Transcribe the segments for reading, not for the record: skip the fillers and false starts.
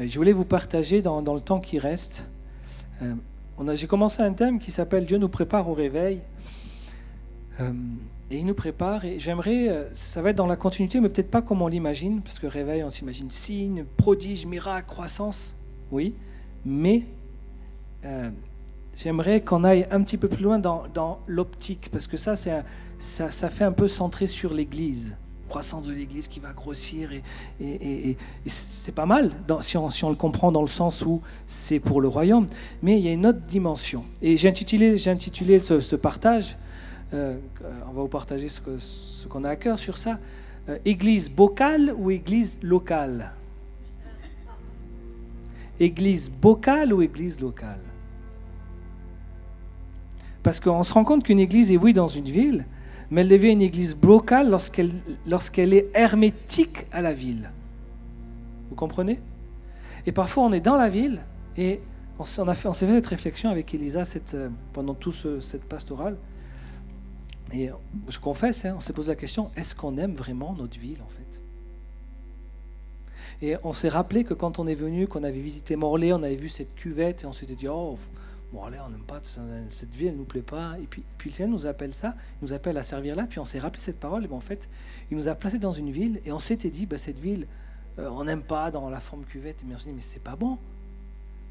Je voulais vous partager dans le temps qui reste. J'ai commencé un thème qui s'appelle « Dieu nous prépare au réveil ». Et il nous prépare, et j'aimerais, ça va être dans la continuité, mais peut-être pas comme on l'imagine, parce que réveil, on s'imagine signe, prodige, miracle, croissance, oui, mais j'aimerais qu'on aille un petit peu plus loin dans l'optique, parce que ça fait un peu centré sur l'Église, croissance de l'Église qui va grossir, et c'est pas mal, si on le comprend dans le sens où c'est pour le royaume, mais il y a une autre dimension. Et j'ai intitulé ce partage, on va vous partager ce qu'on a à cœur sur ça. Église bocale ou église locale? Église bocale ou église locale? Parce qu'on se rend compte qu'une église est oui dans une ville, mais elle devient une église locale lorsqu'elle est hermétique à la ville. Vous comprenez? Et parfois on est dans la ville et on s'est fait cette réflexion avec Elisa pendant toute cette pastorale. Et je confesse, on s'est posé la question, est-ce qu'on aime vraiment notre ville en fait? Et on s'est rappelé que quand on est venu, qu'on avait visité Morlaix, on avait vu cette cuvette et on s'était dit, oh, Morlaix, on n'aime pas, cette ville, elle ne nous plaît pas. Et puis le Seigneur nous appelle à servir là, puis on s'est rappelé cette parole, et en fait, il nous a placés dans une ville et on s'était dit, cette ville, on n'aime pas dans la forme cuvette. Mais on s'est dit, mais c'est pas bon,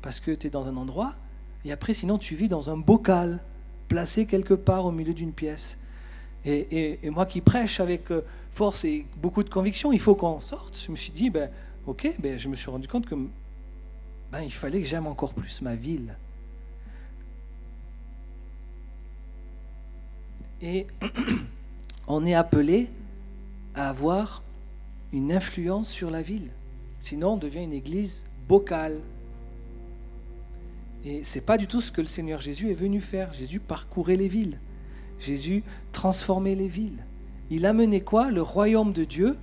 parce que tu es dans un endroit, et après sinon tu vis dans un bocal, placé quelque part au milieu d'une pièce. Et moi qui prêche avec force et beaucoup de conviction, il faut qu'on sorte. Je me suis dit, je me suis rendu compte que il fallait que j'aime encore plus ma ville. Et on est appelé à avoir une influence sur la ville. Sinon, on devient une église bocale. Et ce n'est pas du tout ce que le Seigneur Jésus est venu faire. Jésus parcourait les villes. Jésus transformait les villes. Il amenait quoi? Le royaume de Dieu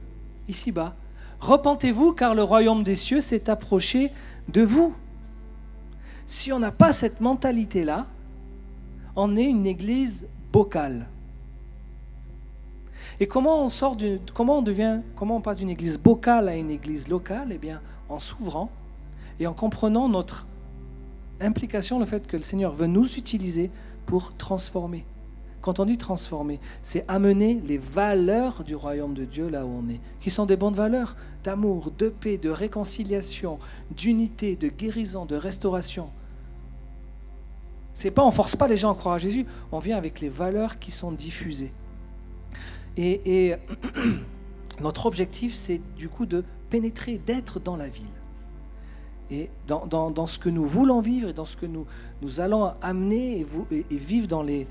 ici-bas. Repentez-vous car le royaume des cieux s'est approché de vous. Si on n'a pas cette mentalité-là, on est une église bocale. Et comment on passe d'une église bocale à une église locale? Eh bien, en s'ouvrant et en comprenant notre implication, le fait que le Seigneur veut nous utiliser pour transformer. Quand on dit transformer, c'est amener les valeurs du royaume de Dieu là où on est, qui sont des bonnes valeurs d'amour, de paix, de réconciliation, d'unité, de guérison, de restauration. C'est pas, on force pas les gens à croire à Jésus, on vient avec les valeurs qui sont diffusées. Et notre objectif, c'est du coup de pénétrer, d'être dans la ville. Et dans ce que nous voulons vivre et dans ce que nous allons amener et vivre dans les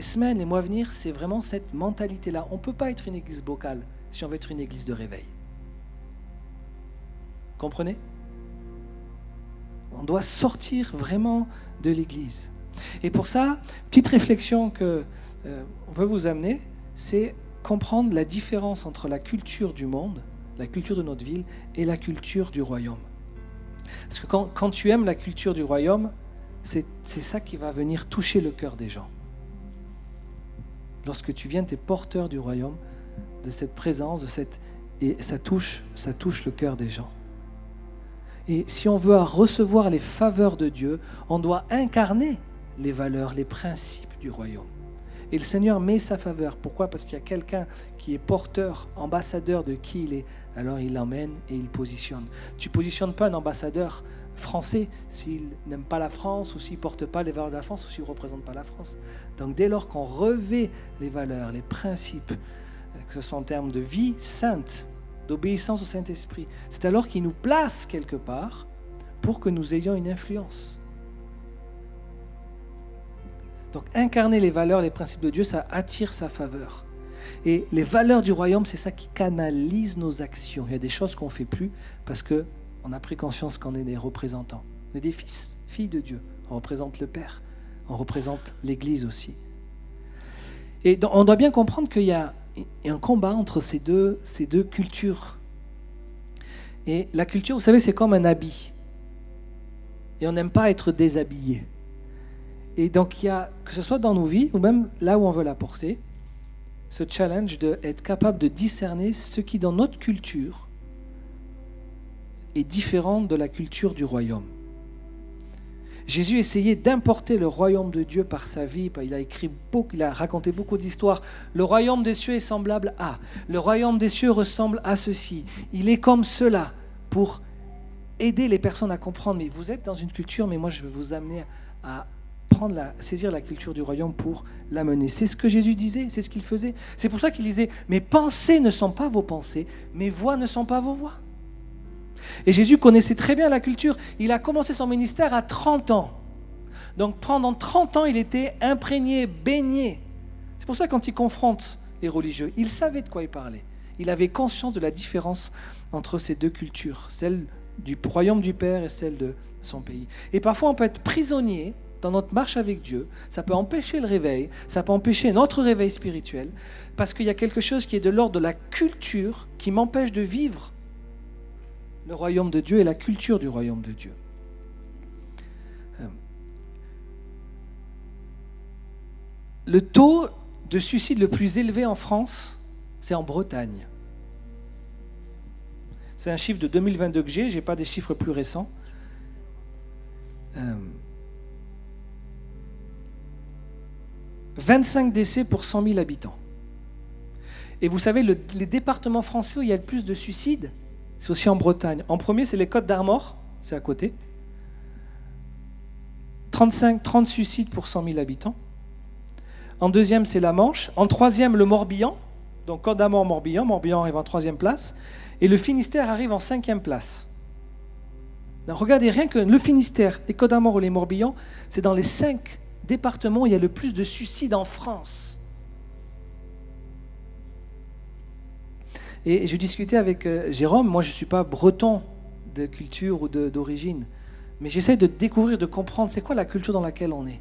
semaines, les mois à venir, c'est vraiment cette mentalité-là. On ne peut pas être une église bocale si on veut être une église de réveil. Comprenez? On doit sortir vraiment de l'église. Et pour ça, petite réflexion qu'on veut vous amener, c'est comprendre la différence entre la culture du monde, la culture de notre ville, et la culture du royaume. Parce que quand tu aimes la culture du royaume, c'est ça qui va venir toucher le cœur des gens. Lorsque tu viens, tu es porteur du royaume, de cette présence, et ça touche le cœur des gens. Et si on veut recevoir les faveurs de Dieu, on doit incarner les valeurs, les principes du royaume. Et le Seigneur met sa faveur. Pourquoi? Parce qu'il y a quelqu'un qui est porteur, ambassadeur de qui il est. Alors il l'emmène et il positionne. Tu ne positionnes pas un ambassadeur français s'il n'aime pas la France ou s'il ne porte pas les valeurs de la France ou s'il ne représente pas la France. Donc dès lors qu'on revêt les valeurs, les principes, que ce soit en termes de vie sainte, d'obéissance au Saint-Esprit, c'est alors qu'il nous place quelque part pour que nous ayons une influence. Donc incarner les valeurs, les principes de Dieu, ça attire sa faveur. Et les valeurs du royaume, c'est ça qui canalise nos actions. Il y a des choses qu'on ne fait plus parce qu'on a pris conscience qu'on est des représentants. On est des fils, filles de Dieu. On représente le Père. On représente l'Église aussi. Et on doit bien comprendre qu'il y a un combat entre ces deux cultures. Et la culture, vous savez, c'est comme un habit. Et on n'aime pas être déshabillé. Et donc, il y a, que ce soit dans nos vies ou même là où on veut la porter, ce challenge d'être capable de discerner ce qui, dans notre culture, est différente de la culture du royaume. Jésus essayait d'importer le royaume de Dieu par sa vie. Il a raconté beaucoup d'histoires. Le royaume des cieux est semblable à. Le royaume des cieux ressemble à ceci. Il est comme cela pour aider les personnes à comprendre. Mais vous êtes dans une culture, mais moi je vais vous amener à saisir la culture du royaume pour l'amener. C'est ce que Jésus disait, c'est ce qu'il faisait. C'est pour ça qu'il disait, mes pensées ne sont pas vos pensées, mes voix ne sont pas vos voix. Et Jésus connaissait très bien la culture. Il a commencé son ministère à 30 ans. Donc pendant 30 ans, il était imprégné, baigné. C'est pour ça que quand il confronte les religieux, il savait de quoi il parlait. Il avait conscience de la différence entre ces deux cultures, celle du royaume du Père et celle de son pays. Et parfois, on peut être prisonnier dans notre marche avec Dieu. Ça peut empêcher le réveil, ça peut empêcher notre réveil spirituel, parce qu'il y a quelque chose qui est de l'ordre de la culture qui m'empêche de vivre le royaume de Dieu et la culture du royaume de Dieu. Le taux de suicide le plus élevé en France, c'est en Bretagne. C'est un chiffre de 2022 que j'ai, je n'ai pas des chiffres plus récents. 25 décès pour 100 000 habitants. Et vous savez, les départements français où il y a le plus de suicides, c'est aussi en Bretagne. En premier, c'est les Côtes d'Armor, c'est à côté. 30 suicides pour 100 000 habitants. En deuxième, c'est la Manche. En troisième, le Morbihan. Donc Côtes d'Armor, Morbihan. Morbihan arrive en troisième place. Et le Finistère arrive en cinquième place. Donc, regardez, rien que le Finistère, les Côtes d'Armor ou les Morbihan, c'est dans les 5 départements où il y a le plus de suicides en France. Et je discutais avec Jérôme, moi je ne suis pas breton de culture ou d'origine, mais j'essaie de découvrir, de comprendre c'est quoi la culture dans laquelle on est.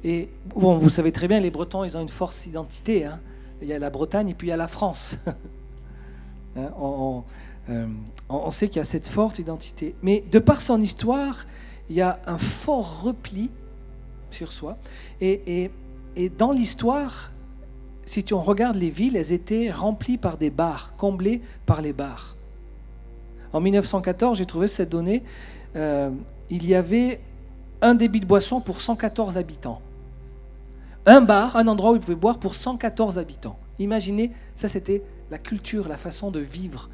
Et bon, vous savez très bien, les Bretons, ils ont une forte identité. Hein. Il y a la Bretagne et puis il y a la France. Hein, on sait qu'il y a cette forte identité. Mais de par son histoire, il y a un fort repli sur soi. Et dans l'histoire, si on regarde les villes, elles étaient remplies par des bars, comblées par les bars. En 1914, j'ai trouvé cette donnée, il y avait un débit de boisson pour 114 habitants. Un bar, un endroit où ils pouvaient boire pour 114 habitants. Imaginez, ça c'était la culture, la façon de vivre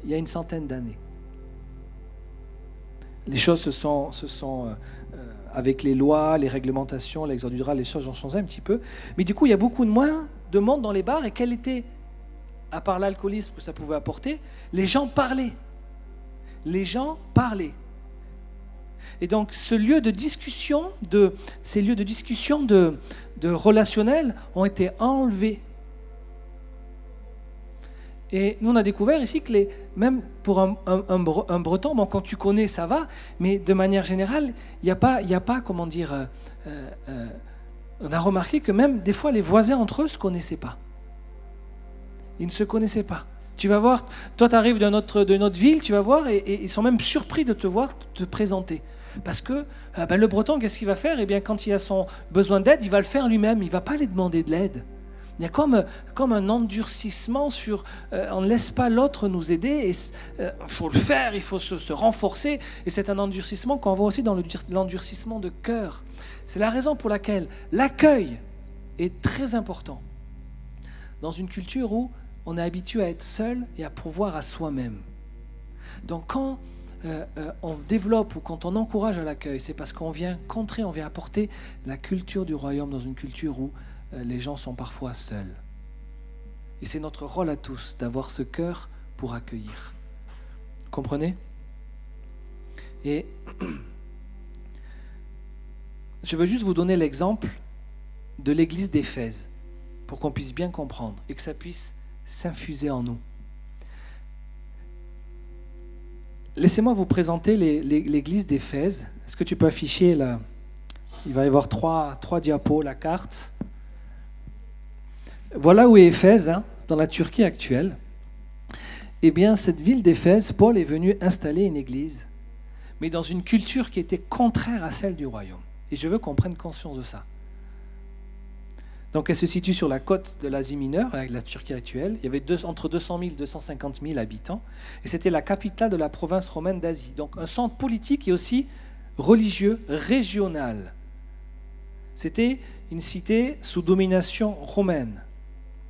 il y a une centaine d'années. Les choses se sont avec les lois, les réglementations, l'exode rural, les choses ont changé un petit peu. Mais du coup, il y a beaucoup de moins de monde dans les bars. Et quel était, à part l'alcoolisme que ça pouvait apporter, les gens parlaient. Les gens parlaient. Et donc, ces lieux de discussion, de relationnel ont été enlevés. Et nous, on a découvert ici que même pour un Breton, bon, quand tu connais, ça va, mais de manière générale, il n'y a pas, comment dire, on a remarqué que même des fois, les voisins entre eux ne se connaissaient pas. Ils ne se connaissaient pas. Tu vas voir, toi, tu arrives de notre ville, tu vas voir, et ils sont même surpris de te voir te présenter. Parce que le Breton, qu'est-ce qu'il va faire ? Eh bien, quand il a son besoin d'aide, il va le faire lui-même, il ne va pas aller demander de l'aide. Il y a comme un endurcissement sur on ne laisse pas l'autre nous aider, il faut le faire, il faut se renforcer, et c'est un endurcissement qu'on voit aussi dans l'endurcissement de cœur. C'est la raison pour laquelle l'accueil est très important dans une culture où on est habitué à être seul et à pourvoir à soi-même. Donc quand on développe ou quand on encourage à l'accueil, c'est parce qu'on vient contrer, on vient apporter la culture du royaume dans une culture où les gens sont parfois seuls. Et c'est notre rôle à tous d'avoir ce cœur pour accueillir. Comprenez ? Et je veux juste vous donner l'exemple de l'église d'Éphèse pour qu'on puisse bien comprendre et que ça puisse s'infuser en nous. Laissez-moi vous présenter l'église d'Éphèse. Est-ce que tu peux afficher là ? Il va y avoir trois diapos, la carte. Voilà où est Éphèse, dans la Turquie actuelle. Eh bien, cette ville d'Éphèse, Paul est venu installer une église, mais dans une culture qui était contraire à celle du royaume. Et je veux qu'on prenne conscience de ça. Donc elle se situe sur la côte de l'Asie mineure, la Turquie actuelle. Il y avait entre 200 000 et 250 000 habitants. Et c'était la capitale de la province romaine d'Asie. Donc un centre politique et aussi religieux régional. C'était une cité sous domination romaine,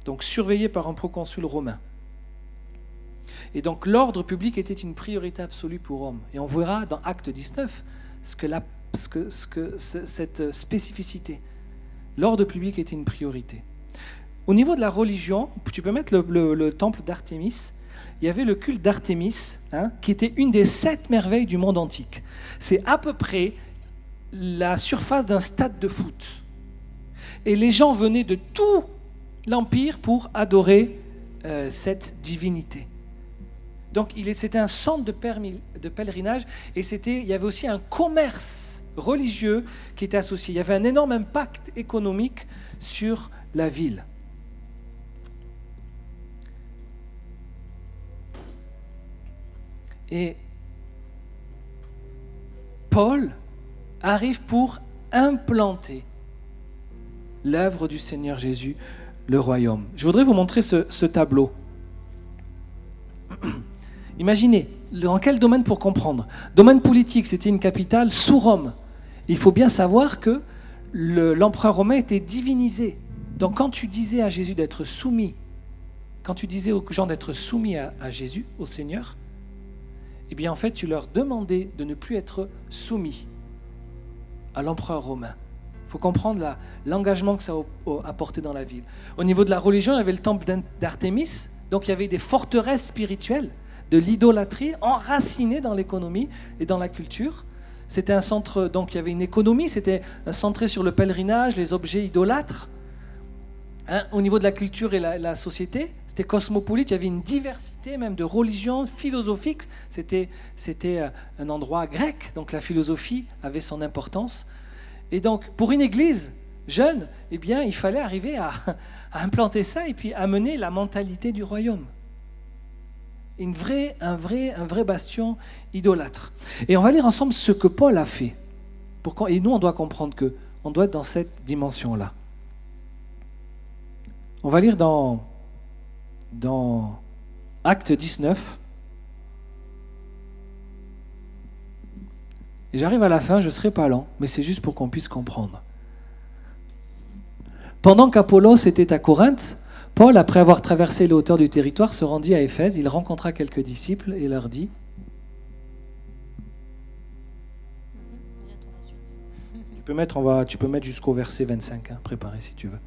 donc surveillée par un proconsul romain. Et donc l'ordre public était une priorité absolue pour Rome. Et on verra dans Acte 19 cette spécificité. L'ordre public était une priorité. Au niveau de la religion, tu peux mettre le temple d'Artémis. Il y avait le culte d'Artémis, qui était une des 7 merveilles du monde antique. C'est à peu près la surface d'un stade de foot. Et les gens venaient de tout l'Empire pour adorer cette divinité. Donc c'était un centre de pèlerinage et il y avait aussi un commerce religieux qui était associé. Il y avait un énorme impact économique sur la ville. Et Paul arrive pour implanter l'œuvre du Seigneur Jésus, le royaume. Je voudrais vous montrer ce tableau. Imaginez, dans quel domaine pour comprendre ? Domaine politique, c'était une capitale sous Rome. Il faut bien savoir que l'empereur romain était divinisé. Donc quand tu disais à Jésus d'être soumis, quand tu disais aux gens d'être soumis à Jésus, au Seigneur, eh bien en fait tu leur demandais de ne plus être soumis à l'empereur romain. Il faut comprendre l'engagement que ça a apporté dans la ville. Au niveau de la religion, il y avait le temple d'Artémis, donc il y avait des forteresses spirituelles, de l'idolâtrie enracinée dans l'économie et dans la culture. C'était un centre, donc il y avait une économie, c'était centré sur le pèlerinage, les objets idolâtres. Au niveau de la culture et la société, c'était cosmopolite, il y avait une diversité même de religions philosophiques. C'était un endroit grec, donc la philosophie avait son importance. Et donc, pour une église jeune, eh bien, il fallait arriver à implanter ça et puis amener la mentalité du royaume. Un vrai bastion idolâtre. Et on va lire ensemble ce que Paul a fait. Et nous, on doit comprendre qu'on doit être dans cette dimension-là. On va lire dans Acte 19. Et j'arrive à la fin, je ne serai pas lent, mais c'est juste pour qu'on puisse comprendre. Pendant qu'Apollos était à Corinthe, Paul, après avoir traversé les hauteurs du territoire, se rendit à Éphèse. Il rencontra quelques disciples et leur dit... Tu peux mettre jusqu'au verset 25, préparé si tu veux.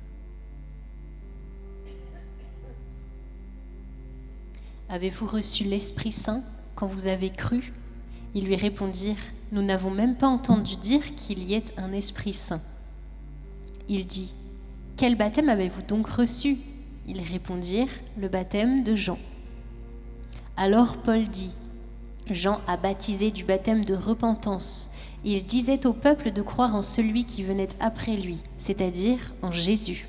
Avez-vous reçu l'Esprit Saint quand vous avez cru ? Ils lui répondirent, nous n'avons même pas entendu dire qu'il y ait un Esprit Saint. Il dit, quel baptême avez-vous donc reçu ? Ils répondirent, le baptême de Jean. Alors Paul dit, Jean a baptisé du baptême de repentance. Il disait au peuple de croire en celui qui venait après lui, c'est-à-dire en Jésus.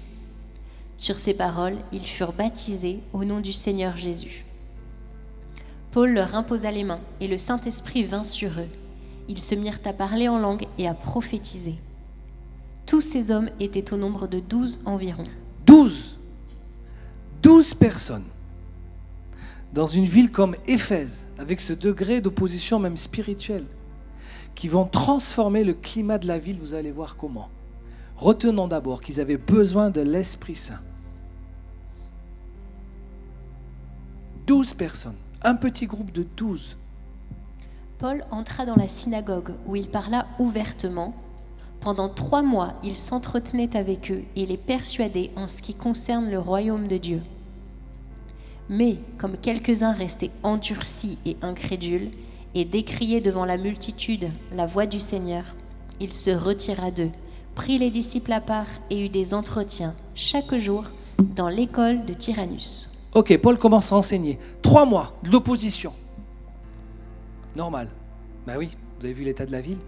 Sur ces paroles, ils furent baptisés au nom du Seigneur Jésus. Paul leur imposa les mains, et le Saint-Esprit vint sur eux. Ils se mirent à parler en langue et à prophétiser. Tous ces hommes étaient au nombre de 12 environ. 12 personnes. Dans une ville comme Éphèse, avec ce degré d'opposition même spirituelle, qui vont transformer le climat de la ville, vous allez voir comment. Retenons d'abord qu'ils avaient besoin de l'Esprit Saint. 12 personnes. Un petit groupe de 12. Paul entra dans la synagogue où il parla ouvertement. Pendant 3 mois, il s'entretenait avec eux et les persuadait en ce qui concerne le royaume de Dieu. Mais, comme quelques-uns restaient endurcis et incrédules et décriaient devant la multitude la voix du Seigneur, il se retira d'eux, prit les disciples à part et eut des entretiens chaque jour dans l'école de Tyrannus. Ok, Paul commence à enseigner. 3 mois de l'opposition. Normal. Ben oui, vous avez vu l'état de la ville.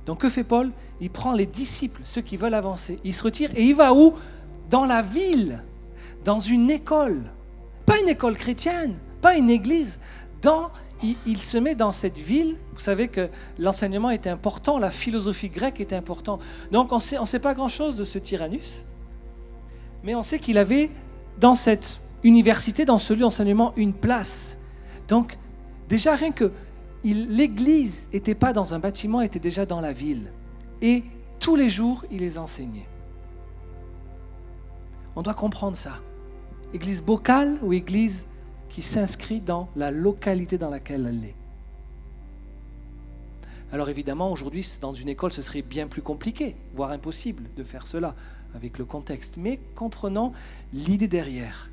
Donc que fait Paul ? Il prend les disciples, ceux qui veulent avancer. Il se retire et il va où ? Dans la ville, dans une école. Pas une école chrétienne, pas une église. il se met dans cette ville. Vous savez que l'enseignement était important, la philosophie grecque était importante. Donc on sait pas grand-chose de ce Tyrannus, mais on sait qu'il avait dans cette université, dans ce lieu d'enseignement, une place. Donc déjà rien que l'église n'était pas dans un bâtiment, était déjà dans la ville. Et tous les jours, il les enseignait. On doit comprendre ça. Église bocale ou église qui s'inscrit dans la localité dans laquelle elle est. Alors évidemment, aujourd'hui, dans une école, ce serait bien plus compliqué, voire impossible de faire cela avec le contexte. Mais comprenons l'idée derrière.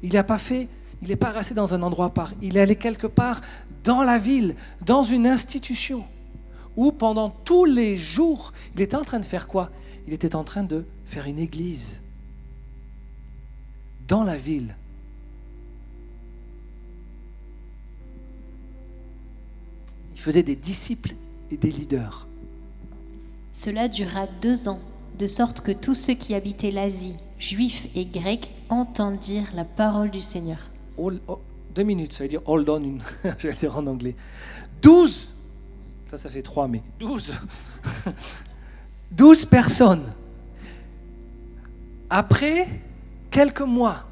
Il n'est pas resté dans un endroit part. Il est allé quelque part dans la ville, dans une institution, où pendant tous les jours, il était en train de faire quoi? Il était en train de faire une église dans la ville. Il faisait des disciples et des leaders. Cela dura 2 ans, de sorte que tous ceux qui habitaient l'Asie, juifs et grecs, entendirent la parole du Seigneur. 2 minutes, ça veut dire hold on, je vais le dire en anglais. 12, ça fait 3, mais 12. 12 personnes. Après quelques mois,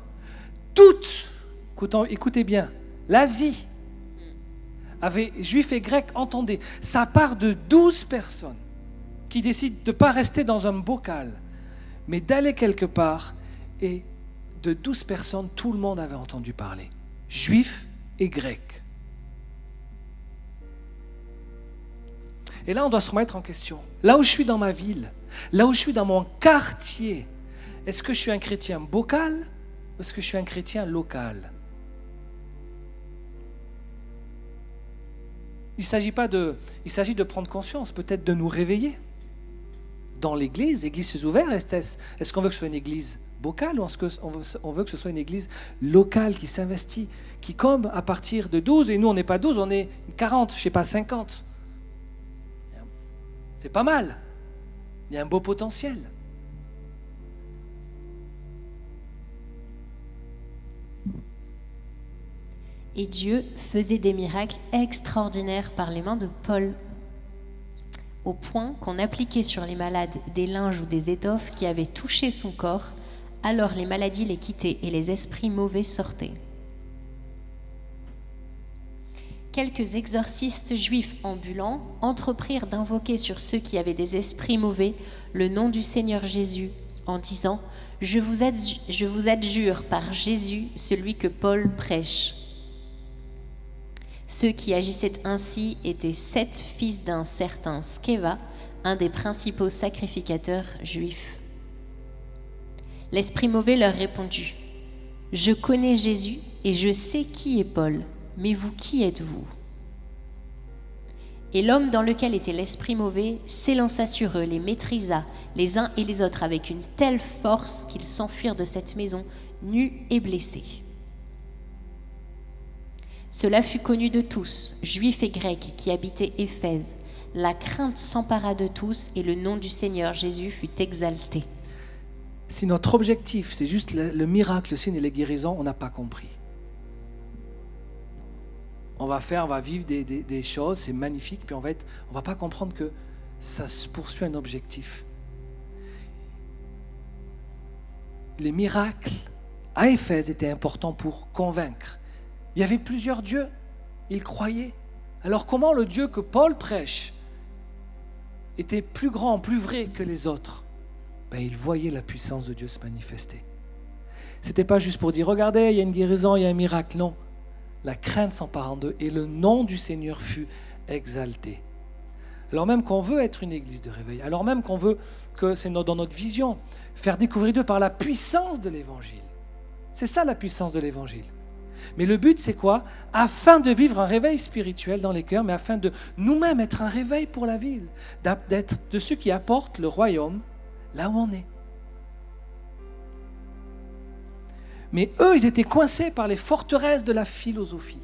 toutes, écoutez bien, l'Asie, juifs et grecs, entendez, ça part de 12 personnes qui décident de ne pas rester dans un bocal, mais d'aller quelque part, et de 12 personnes, tout le monde avait entendu parler, juifs et grecs. Et là, on doit se remettre en question. Là où je suis dans ma ville, là où je suis dans mon quartier, est-ce que je suis un chrétien bocal ou est-ce que je suis un chrétien local? Il s'agit de prendre conscience, peut-être de nous réveiller. Dans l'église s'est ouverte, est-ce qu'on veut que ce soit une église bocale ou est-ce qu'on veut que ce soit une église locale qui s'investit, qui comme à partir de 12, et nous on n'est pas 12, on est 40, je ne sais pas, 50. C'est pas mal. Il y a un beau potentiel. Et Dieu faisait des miracles extraordinaires par les mains de Paul, au point qu'on appliquait sur les malades des linges ou des étoffes qui avaient touché son corps, alors les maladies les quittaient et les esprits mauvais sortaient. Quelques exorcistes juifs ambulants entreprirent d'invoquer sur ceux qui avaient des esprits mauvais le nom du Seigneur Jésus, en disant « Je vous adjure par Jésus, celui que Paul prêche ». Ceux qui agissaient ainsi étaient 7 fils d'un certain Sceva, un des principaux sacrificateurs juifs. L'esprit mauvais leur répondit « Je connais Jésus et je sais qui est Paul, mais vous, qui êtes-vous » Et l'homme dans lequel était l'esprit mauvais s'élança sur eux, les maîtrisa, les uns et les autres, avec une telle force qu'ils s'enfuirent de cette maison, nus et blessés. Cela fut connu de tous, juifs et grecs qui habitaient Éphèse. La crainte s'empara de tous et le nom du Seigneur Jésus fut exalté. Si notre objectif, c'est juste le miracle, le signe et les guérisons, on n'a pas compris. On va vivre des choses, c'est magnifique, puis on va pas comprendre que ça se poursuit un objectif. Les miracles à Éphèse étaient importants pour convaincre. Il y avait plusieurs dieux, ils croyaient. Alors comment le Dieu que Paul prêche était plus grand, plus vrai que les autres? Ils voyaient la puissance de Dieu se manifester. Ce n'était pas juste pour dire, regardez, il y a une guérison, il y a un miracle. Non, la crainte s'empara d'eux et le nom du Seigneur fut exalté. Alors même qu'on veut être une église de réveil, alors même qu'on veut que c'est dans notre vision, faire découvrir Dieu par la puissance de l'évangile. C'est ça la puissance de l'évangile. Mais le but, c'est quoi? Afin de vivre un réveil spirituel dans les cœurs, mais afin de nous-mêmes être un réveil pour la ville, d'être de ceux qui apportent le royaume là où on est. Mais eux, ils étaient coincés par les forteresses de la philosophie,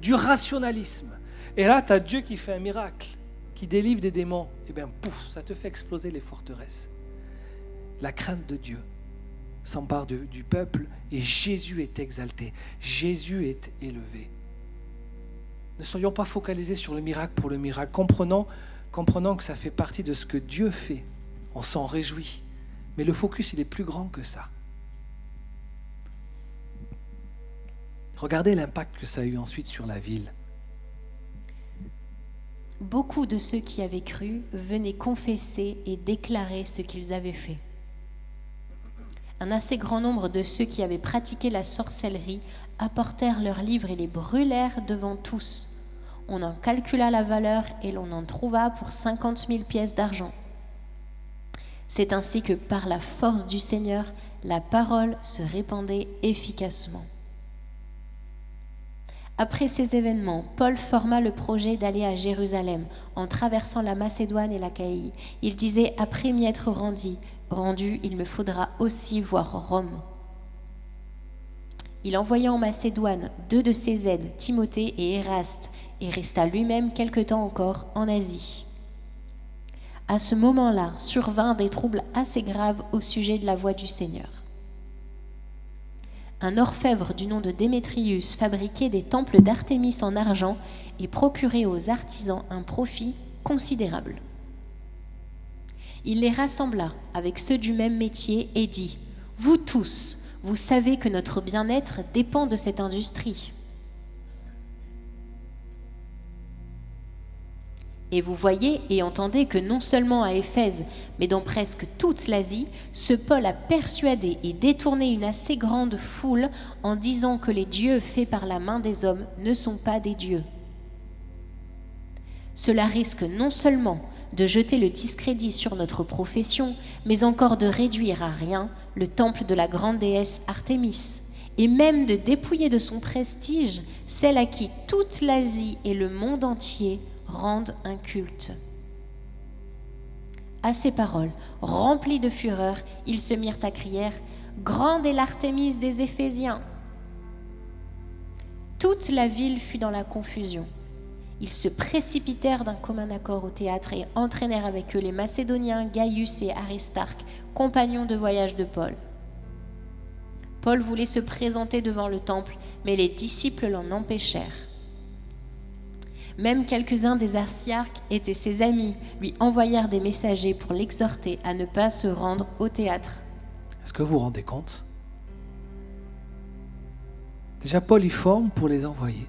du rationalisme. Et là, tu as Dieu qui fait un miracle, qui délivre des démons. Et bien, pouf, ça te fait exploser les forteresses. La crainte de Dieu s'empare du peuple et Jésus est exalté, Jésus est élevé. Ne soyons pas focalisés sur le miracle pour le miracle. Comprenons que ça fait partie de ce que Dieu fait. On s'en réjouit. Mais le focus, il est plus grand que ça. Regardez l'impact que ça a eu ensuite sur la ville. Beaucoup de ceux qui avaient cru venaient confesser et déclarer ce qu'ils avaient fait. Un assez grand nombre de ceux qui avaient pratiqué la sorcellerie apportèrent leurs livres et les brûlèrent devant tous. On en calcula la valeur et l'on en trouva pour 50 000 pièces d'argent. C'est ainsi que par la force du Seigneur, la parole se répandait efficacement. Après ces événements, Paul forma le projet d'aller à Jérusalem en traversant la Macédoine et l'Achaïe. Il disait « Après m'y être rendu, il me faudra aussi voir Rome. » Il envoya en Macédoine 2 de ses aides, Timothée et Éraste, et resta lui-même quelque temps encore en Asie. À ce moment-là, survinrent des troubles assez graves au sujet de la voie du Seigneur. Un orfèvre du nom de Démétrius fabriquait des temples d'Artémis en argent et procurait aux artisans un profit considérable. Il les rassembla avec ceux du même métier et dit « Vous tous, vous savez que notre bien-être dépend de cette industrie. Et vous voyez et entendez que non seulement à Éphèse, mais dans presque toute l'Asie, ce Paul a persuadé et détourné une assez grande foule en disant que les dieux faits par la main des hommes ne sont pas des dieux. Cela risque non seulement de jeter le discrédit sur notre profession, mais encore de réduire à rien le temple de la grande déesse Artémis, et même de dépouiller de son prestige celle à qui toute l'Asie et le monde entier rendent un culte. » À ces paroles, remplis de fureur, ils se mirent à crier « Grande est l'Artémis des Éphésiens !» Toute la ville fut dans la confusion. Ils se précipitèrent d'un commun accord au théâtre et entraînèrent avec eux les Macédoniens Gaius et Aristarque, compagnons de voyage de Paul. Paul voulait se présenter devant le temple, mais les disciples l'en empêchèrent. Même quelques-uns des Asiarques étaient ses amis, lui envoyèrent des messagers pour l'exhorter à ne pas se rendre au théâtre. Est-ce que vous vous rendez compte ? Déjà, Paul y forme pour les envoyer.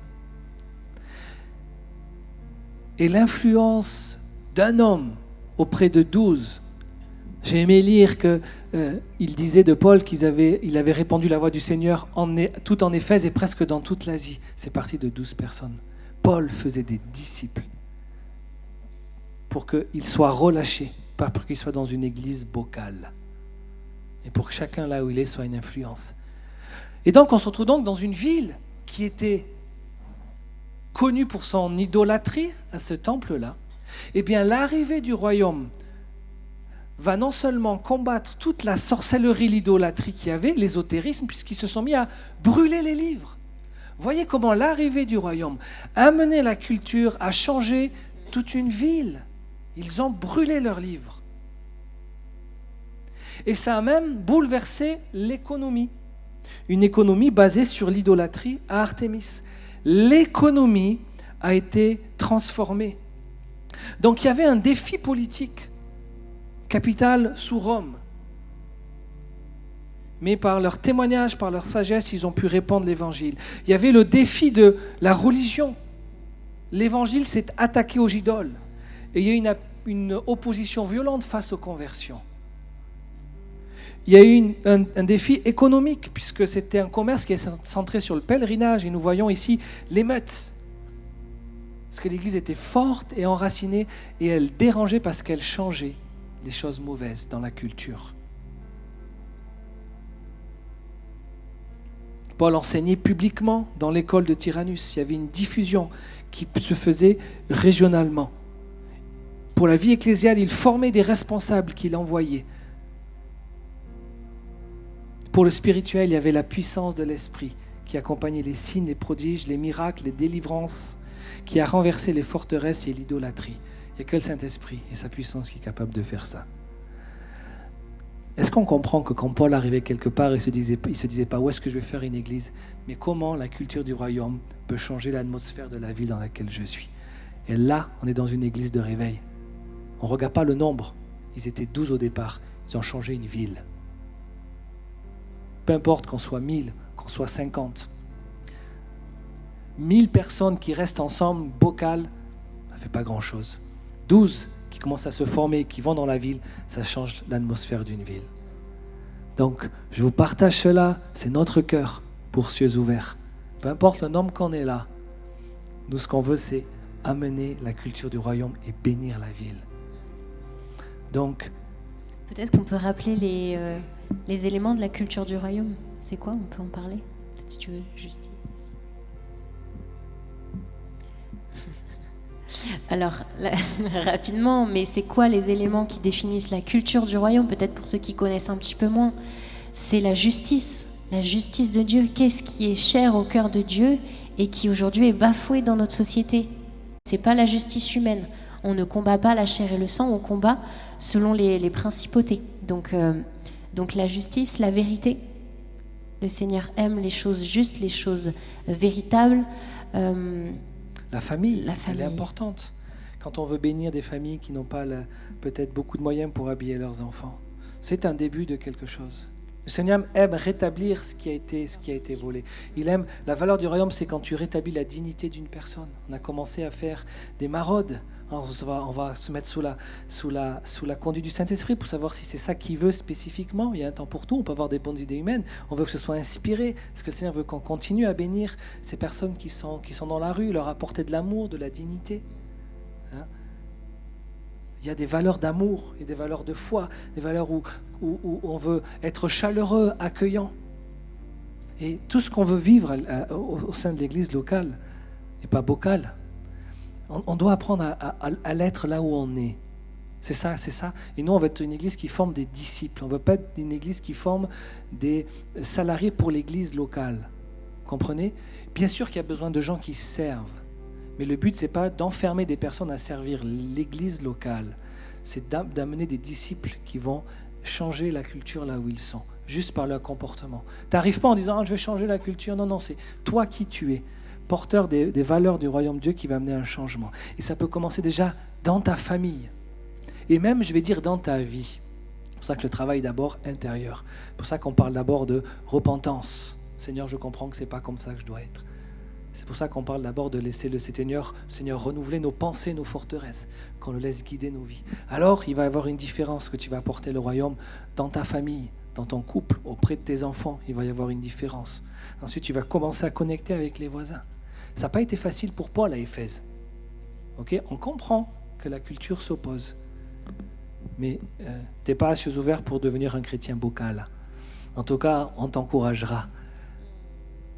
Et l'influence d'un homme auprès de 12, j'ai aimé lire qu'il disait de Paul qu'il avait répandu la voix du Seigneur tout en Éphèse et presque dans toute l'Asie. C'est parti de 12 personnes. Paul faisait des disciples pour qu'ils soient relâchés, pas pour qu'ils soient dans une église bocale. Et pour que chacun, là où il est, soit une influence. Et donc, on se retrouve donc dans une ville qui était connue pour son idolâtrie à ce temple-là. Eh bien, l'arrivée du royaume va non seulement combattre toute la sorcellerie, l'idolâtrie qu'il y avait, l'ésotérisme, puisqu'ils se sont mis à brûler les livres. Voyez comment l'arrivée du royaume a amené la culture à changer toute une ville. Ils ont brûlé leurs livres. Et ça a même bouleversé l'économie. Une économie basée sur l'idolâtrie à Artémis. L'économie a été transformée. Donc il y avait un défi politique, capitale sous Rome. Mais par leur témoignage, par leur sagesse, ils ont pu répandre l'évangile. Il y avait le défi de la religion. L'évangile s'est attaqué aux idoles. Et il y a eu une opposition violente face aux conversions. Il y a eu un défi économique, puisque c'était un commerce qui est centré sur le pèlerinage. Et nous voyons ici l'émeute. Parce que l'Église était forte et enracinée, et elle dérangeait parce qu'elle changeait les choses mauvaises dans la culture. Paul enseignait publiquement dans l'école de Tyrannus. Il y avait une diffusion qui se faisait régionalement. Pour la vie ecclésiale, il formait des responsables qu'il envoyait. Pour le spirituel, il y avait la puissance de l'Esprit qui accompagnait les signes, les prodiges, les miracles, les délivrances, qui a renversé les forteresses et l'idolâtrie. Il n'y a que le Saint-Esprit et sa puissance qui est capable de faire ça. Est-ce qu'on comprend que quand Paul arrivait quelque part, il ne se disait pas où est-ce que je vais faire une église, mais comment la culture du royaume peut changer l'atmosphère de la ville dans laquelle je suis. Et là, on est dans une église de réveil. On ne regarde pas le nombre. Ils étaient 12 au départ. Ils ont changé une ville. Peu importe qu'on soit 1000, qu'on soit 50. 1000 personnes qui restent ensemble, bocal, ça ne fait pas grand-chose. 12 qui commencent à se former, qui vont dans la ville, ça change l'atmosphère d'une ville. Donc, je vous partage cela, c'est notre cœur pour cieux ouverts. Peu importe le nombre qu'on est là, nous, ce qu'on veut, c'est amener la culture du royaume et bénir la ville. Donc, peut-être qu'on peut rappeler les éléments de la culture du royaume. C'est quoi? On peut en parler? Peut-être si tu veux, Justine. Alors, rapidement, mais c'est quoi les éléments qui définissent la culture du royaume? Peut-être pour ceux qui connaissent un petit peu moins. C'est la justice de Dieu. Qu'est-ce qui est cher au cœur de Dieu et qui aujourd'hui est bafoué dans notre société? C'est pas la justice humaine. On ne combat pas la chair et le sang, on combat selon les principautés. Donc la justice, la vérité. Le Seigneur aime les choses justes, les choses véritables. La famille, elle est importante. Quand on veut bénir des familles qui n'ont pas peut-être beaucoup de moyens pour habiller leurs enfants, c'est un début de quelque chose. Le Seigneur aime rétablir ce qui a été volé. Il aime, la valeur du royaume, c'est quand tu rétablis la dignité d'une personne. On a commencé à faire des maraudes. On va se mettre sous la conduite du Saint-Esprit pour savoir si c'est ça qu'il veut spécifiquement. Il y a un temps pour tout, on peut avoir des bonnes idées humaines. On veut que ce soit inspiré. Est-ce que le Seigneur veut qu'on continue à bénir ces personnes qui sont dans la rue, leur apporter de l'amour, de la dignité, hein? Il y a des valeurs d'amour, il y a des valeurs de foi, des valeurs où on veut être chaleureux, accueillant. Et tout ce qu'on veut vivre au sein de l'église locale n'est pas bocal. On doit apprendre à l'être là où on est. C'est ça. Et nous, on veut être une église qui forme des disciples. On ne veut pas être une église qui forme des salariés pour l'église locale. Vous comprenez? Bien sûr qu'il y a besoin de gens qui servent. Mais le but, ce n'est pas d'enfermer des personnes à servir l'église locale. C'est d'amener des disciples qui vont changer la culture là où ils sont, juste par leur comportement. Tu n'arrives pas en disant « je vais changer la culture ». Non, c'est toi qui tu es, porteur des valeurs du royaume de Dieu qui va amener un changement. Et ça peut commencer déjà dans ta famille. Et même, je vais dire, dans ta vie. C'est pour ça que le travail est d'abord intérieur. C'est pour ça qu'on parle d'abord de repentance. Seigneur, je comprends que ce n'est pas comme ça que je dois être. C'est pour ça qu'on parle d'abord de laisser le Seigneur renouveler nos pensées, nos forteresses, qu'on le laisse guider nos vies. Alors, il va y avoir une différence que tu vas apporter le royaume dans ta famille, dans ton couple, auprès de tes enfants. Il va y avoir une différence. Ensuite, tu vas commencer à connecter avec les voisins. Ça n'a pas été facile pour Paul à Éphèse. Okay? On comprend que la culture s'oppose. Mais tu n'es pas à cieux ouverts pour devenir un chrétien bocal. En tout cas, on t'encouragera.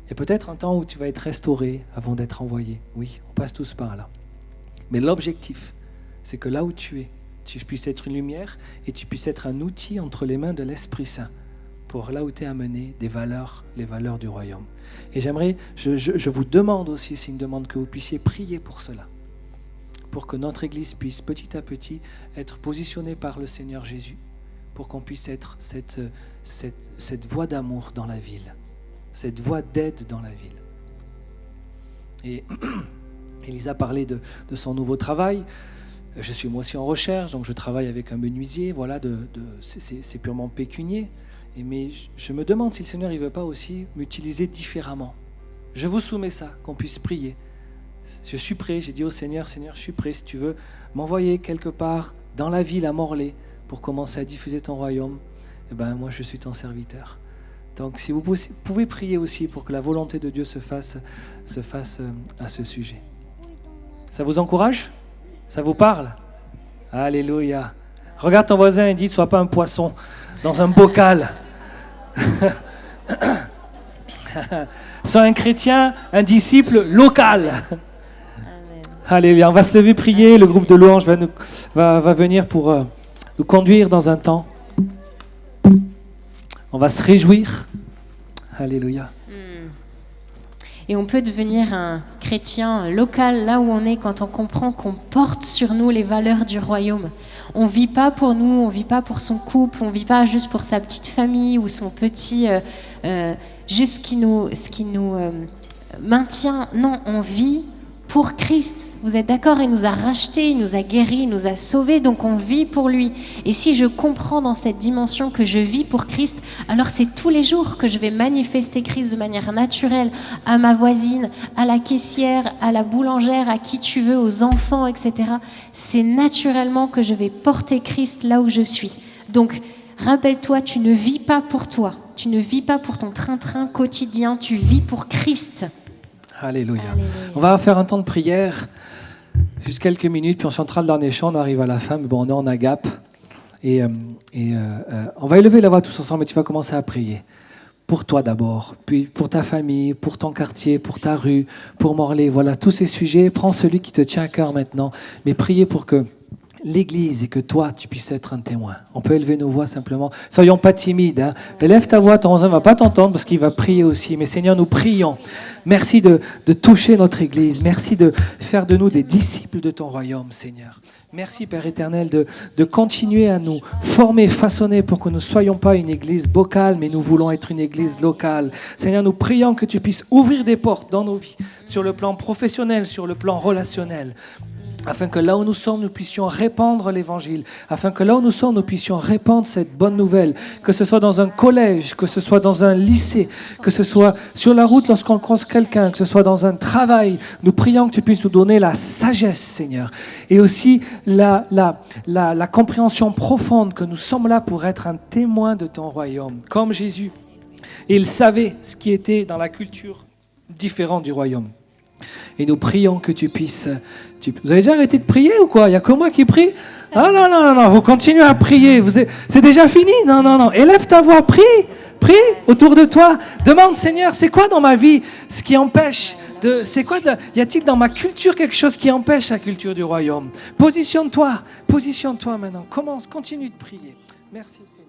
Et peut-être un temps où tu vas être restauré avant d'être envoyé. Oui, on passe tous par là. Mais l'objectif, c'est que là où tu es, tu puisses être une lumière et tu puisses être un outil entre les mains de l'Esprit Saint pour là où tu es amené les valeurs du royaume. Et je vous demande aussi, c'est une demande que vous puissiez prier pour cela, pour que notre Église puisse petit à petit être positionnée par le Seigneur Jésus, pour qu'on puisse être cette voie d'amour dans la ville, cette voie d'aide dans la ville. Et Elisa parlait de son nouveau travail. Je suis moi aussi en recherche, donc je travaille avec un menuisier, voilà, c'est purement pécunier. Mais je me demande si le Seigneur ne veut pas aussi m'utiliser différemment. Je vous soumets ça, qu'on puisse prier. Je suis prêt, j'ai dit au Seigneur, Seigneur, je suis prêt, si tu veux m'envoyer quelque part dans la ville à Morlaix pour commencer à diffuser ton royaume, eh ben moi je suis ton serviteur. Donc si vous pouvez prier aussi pour que la volonté de Dieu se fasse à ce sujet. Ça vous encourage? Ça vous parle? Alléluia. Regarde ton voisin et dis, sois pas un poisson dans un bocal. Sois un chrétien, un disciple local. Amen. Alléluia. On va se lever prier. Le groupe de louanges va venir pour nous conduire dans un temps. On va se réjouir. Alléluia. Et on peut devenir un chrétien local, là où on est, quand on comprend qu'on porte sur nous les valeurs du royaume. On vit pas pour nous, on vit pas pour son couple, on vit pas juste pour sa petite famille ou son petit, juste ce qui nous maintient. Non, on vit pour Christ. Vous êtes d'accord? Il nous a rachetés, il nous a guéris, il nous a sauvés, donc on vit pour lui. Et si je comprends dans cette dimension que je vis pour Christ, alors c'est tous les jours que je vais manifester Christ de manière naturelle à ma voisine, à la caissière, à la boulangère, à qui tu veux, aux enfants, etc. C'est naturellement que je vais porter Christ là où je suis. Donc, rappelle-toi, tu ne vis pas pour toi, tu ne vis pas pour ton train-train quotidien, tu vis pour Christ. Alléluia. Alléluia. On va faire un temps de prière, juste quelques minutes, puis on chantera le dernier chant, on arrive à la fin, mais bon, on est en agape. Et on va élever la voix tous ensemble, et tu vas commencer à prier. Pour toi d'abord, puis pour ta famille, pour ton quartier, pour ta rue, pour Morlaix. Voilà, tous ces sujets, prends celui qui te tient à cœur maintenant, mais priez pour que l'Église et que toi, tu puisses être un témoin. On peut élever nos voix simplement. Soyons pas timides. Hein. Élève ta voix, ton voisin ne va pas t'entendre parce qu'il va prier aussi. Mais Seigneur, nous prions. Merci de toucher notre Église. Merci de faire de nous des disciples de ton royaume, Seigneur. Merci, Père éternel, de continuer à nous former, façonner pour que nous ne soyons pas une Église bocale, mais nous voulons être une Église locale. Seigneur, nous prions que tu puisses ouvrir des portes dans nos vies, sur le plan professionnel, sur le plan relationnel, afin que là où nous sommes, nous puissions répandre l'Évangile, afin que là où nous sommes, nous puissions répandre cette bonne nouvelle, que ce soit dans un collège, que ce soit dans un lycée, que ce soit sur la route lorsqu'on croise quelqu'un, que ce soit dans un travail. Nous prions que tu puisses nous donner la sagesse, Seigneur, et aussi la compréhension profonde que nous sommes là pour être un témoin de ton royaume, comme Jésus. Et il savait ce qui était dans la culture différente du royaume. Et nous prions que tu puisses... Vous avez déjà arrêté de prier ou quoi? Il n'y a que moi qui prie? Ah non, vous continuez à prier. C'est déjà fini? Non. Élève ta voix, prie autour de toi. Demande, Seigneur, c'est quoi dans ma vie ce qui empêche y a-t-il dans ma culture quelque chose qui empêche la culture du royaume? Positionne-toi maintenant. Continue de prier. Merci Seigneur.